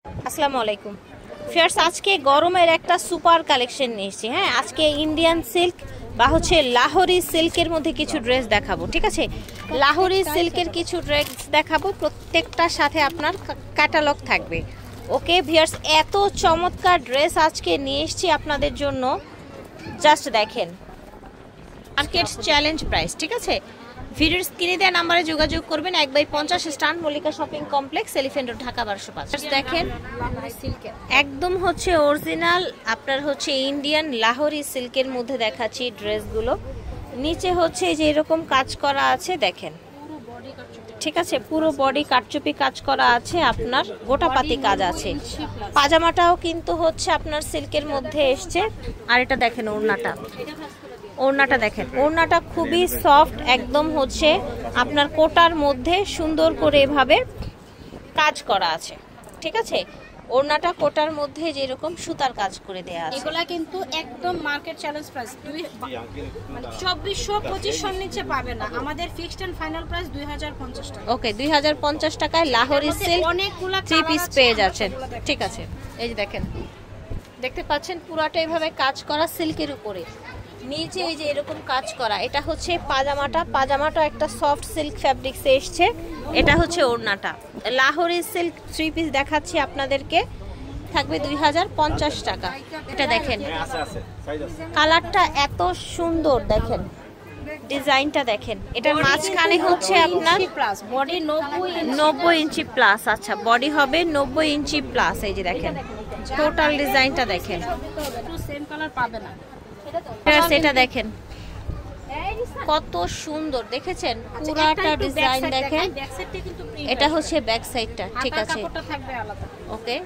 আসসালামু আলাইকুম ফিয়ার্স, আজকে গরমের একটা সুপার কালেকশন নিয়ে এসেছি। হ্যাঁ, আজকে ইন্ডিয়ান সিল্ক বা হচ্ছে লাহোরি সিল্কের মধ্যে কিছু ড্রেস দেখাবো। ঠিক আছে, লাহোরি সিল্কের কিছু ড্রেস দেখাবো, প্রত্যেকটার সাথে আপনার ক্যাটালগ থাকবে। ওকে ভিয়ার্স, এত চমৎকার ড্রেস আজকে নিয়ে এসেছি আপনাদের জন্য। জাস্ট দেখেন, মার্কেট চ্যালেঞ্জ প্রাইস। ঠিক আছে, ভিডিওর স্ক্রিনে দেওয়া নাম্বারে যোগাযোগ করবেন। 1/50 স্টান Mallika shopping complex, elephant road, Dhaka 1205। দেখেন, একদম হচ্ছে অরিজিনাল আপনার হচ্ছে ইন্ডিয়ান লাহোরি সিল্কের মধ্যে দেখাচ্ছি ড্রেসগুলো। নিচে হচ্ছে যে এরকম কাজ করা আছে, দেখেন। ঠিক আছে, পুরো বডি কাটচুপি কাজ করা আছে, আপনার গোটাপাতি কাজ আছে। পাজামাটাও কিন্তু হচ্ছে আপনার সিল্কের মধ্যে এসছে। আর এটা দেখেন ওড়নাটা, ওড়নাটা দেখেন, ওড়নাটা খুবই সফট, একদম হচ্ছে আপনার কোটার মধ্যে সুন্দর করে এভাবে কাজ করা আছে। ঠিক আছে, ওড়নাটা কোটার মধ্যে যেরকম সুতার কাজ করে দেয়া আছে। এগুলা কিন্তু একদম মার্কেট চ্যালেঞ্জ প্রাইস, মানে 2400-2500 নিচে পাবে না। আমাদের ফিক্সড এন্ড ফাইনাল প্রাইস 2050 টাকা। ওকে, 2050 টাকায় লাহোরি সিল্ক অনেকগুলা 3 পিস পেয়ে যাচ্ছেন। ঠিক আছে, এই যে দেখেন, দেখতে পাচ্ছেন পুরাটা এইভাবে কাজ করা সিল্কের উপরে, নিচে এই যে এরকম কাজ করা। এটা হচ্ছে পাজামাটা, পাজামাটা একটা সফট সিল্ক ফ্যাব্রিক্সে এসছে। এটা হচ্ছে ওড়নাটা। লাহোরি সিল্ক 3 পিস দেখাচ্ছি আপনাদেরকে, থাকবে 2050 টাকা। এটা দেখেন, কালারটা এত সুন্দর, দেখেন ডিজাইনটা দেখেন। এটার মাঝখানে হচ্ছে আপনার বডি 90 ইঞ্চি প্লাস। আচ্ছা, বডি হবে 90 ইঞ্চি প্লাস। এই যে দেখেন, টোটাল ডিজাইনটা দেখেন, সেম কালার পাবে না। এটা দেখেন কত সুন্দর, দেখেছেন পুরাটা ডিজাইন দেখেন। এটা হচ্ছে ব্যাক সাইডটা। ঠিক আছে, ওকে,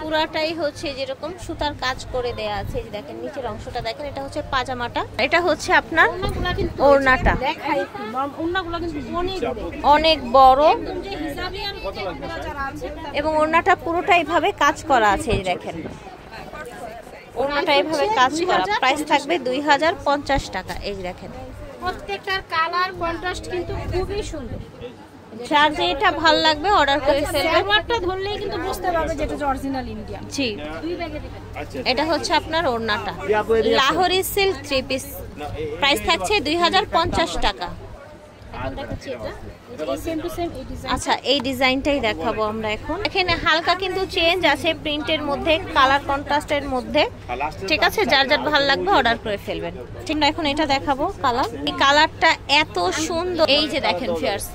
পুরাটাই হচ্ছে যেরকম সুতার কাজ করে দেয়া আছে। এই দেখেন নিচের অংশটা দেখেন, এটা হচ্ছে পাজামাটা। এটা হচ্ছে আপনার ওড়নাটা, অনেক বড় এবং ওড়নাটা পুরোটা এইভাবে কাজ করা আছে। এই দেখেন, ওড়নাটা এইভাবে কাজ করা। প্রাইস থাকবে 2050 টাকা। এই দেখেন, প্রত্যেকটার কালার কন্ট্রাস্ট কিন্তু খুবই সুন্দর। যার যেটা ভালো লাগবে অর্ডার করে ফেলবেন। সালোয়ারটা ধরলেই কিন্তু বুঝতে পারবে যেটা অরিজিনাল ইন্ডিয়ান। জি, দুই ব্যাগে দিবেন। এটা হচ্ছে আপনার ওড়নাটা, লাহোরি সিল্ক 3 পিস। প্রাইস থাকছে 2050 টাকা। আচ্ছা, এই ডিজাইনটাই দেখাবো আমরা এখন। এখানে হালকা কিন্তু চেঞ্জ আছে প্রিন্টের মধ্যে, কালার কন্ট্রাস্টের মধ্যে। ঠিক আছে, যার যার ভালো লাগবে অর্ডার করে ফেলবেন। ঠিক না, এখন এটা দেখাবো কালার। এই কালারটা এত সুন্দর, এই যে দেখেন ফিয়ার্স,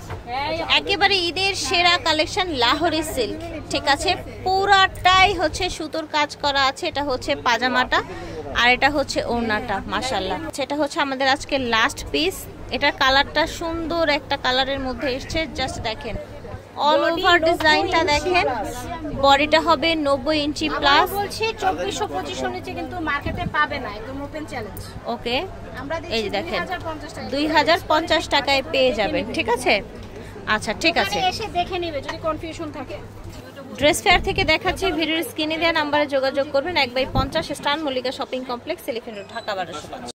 একেবারে ঈদের সেরা কালেকশন লাহোরি সিল্ক। ঠিক আছে, পুরাটাই হচ্ছে সুতোর কাজ করা আছে। এটা হচ্ছে পাজামাটা আর এটা হচ্ছে ওড়নাটা। মাশাআল্লাহ, সেটা হচ্ছে আমাদের আজকে লাস্ট পিস। এটা কালারটা সুন্দর একটা কালারের মধ্যে এসছে। জাস্ট দেখেন, অল ওভার ডিজাইনটা দেখেন। বডিটা হবে 90 ইঞ্চি প্লাস। বলছি 2400-2500 নিচে কিন্তু মার্কেটে পাবে না, একদম ওপেন চ্যালেঞ্জ। ওকে, আমরা এই যে দেখেন 2050 টাকায় পেয়ে যাবেন। ঠিক আছে, আচ্ছা ঠিক আছে, এসে দেখে নেবে যদি কনফিউশন থাকে। ড্রেস ফেয়ার থেকে দেখাচ্ছি, ভিডিওর স্ক্রিনে দেওয়া নাম্বারে যোগাযোগ করবেন। 1/50 স্টান Mallika shopping complex, elephant road, Dhaka 1205।